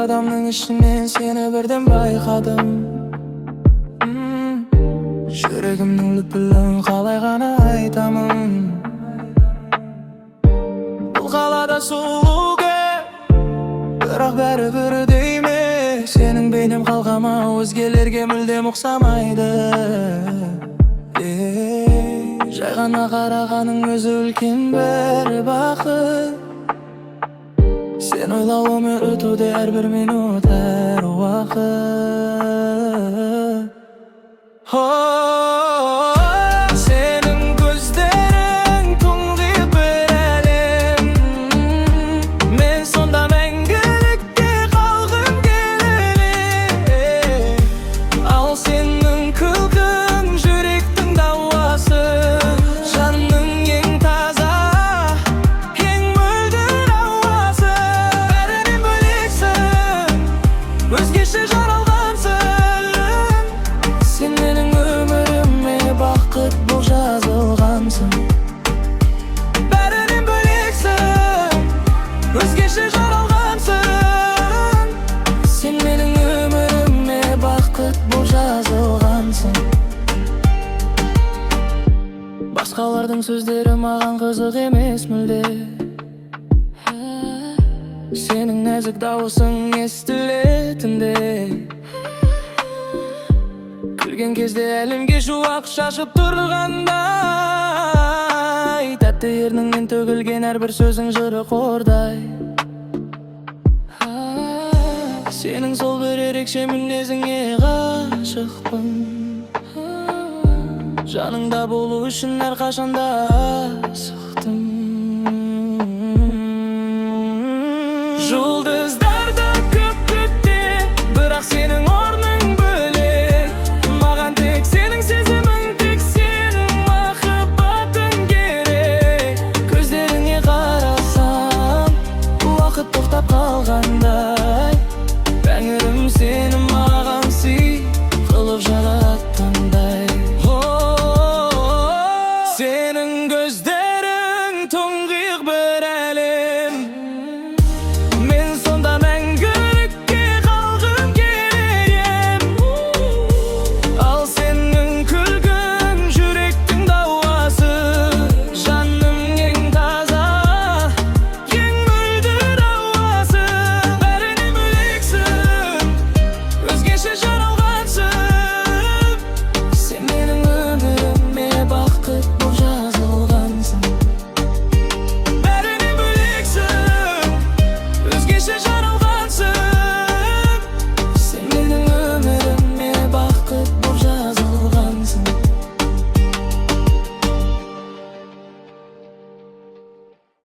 adamның ішінен сені бірден байқадым. Жүрегімнің лүпілін қалай ғана айтамын. Бұл қалада сұлу көп, бірақ бәрібір дейме. Сенің бейнем қалғама өзгелерге мүлдем ұқсамайды. Жай ғана қарағаның өзі үлкен бір бақыт. Сен ойлауымен өтуде әрбір минут, әр уақыт. Сенің көздерің тұңғиық бір әлем. Мен сонда мәңгілікке қалғым келеді. Ал сенің күлкің жүректің дауасы, жанның ең таза, ең мөлдір ауасы. Бәрінен бөлексің, өзгеше жаралғансың. Сен менің өміріме бақыт бұл жазылғансың. Бәрінен бөлексің, өзгеше жаралғансың. Сен менің өміріме бақыт бұл жазылғансың. Басқалардың сөздері маған қызық емес мүлде. Сенің нәзік дауысың естілетінде. Күлген кезде әлемге шуақ шашып тұрғандай. Тәтті ерніңнен төгілген әрбір сөзің жыры қордай. Сенің сол бір ерекше мінезіңе ғашықпын. Жаныңда болу үшін әрқашанда асықтым. Жұлдыздарды көп күтте, бірақ сенің орның бөлек. Маған тек сенің сезімің, тек сенің махаббатың керек. Көздеріңе қарасам, уақыт тоқтап қалғандай. Тәңірім сені маған сый қылып жаратқандай. Сенің көздерің тұңғиық бір әлем. Мен сонда мәңгілікке қалғым келем. Ал сенің күлкің жүректің дауасы, жанның ең таза, ең мөлдір ауасы. Бәрінен бөлексің, өзгеше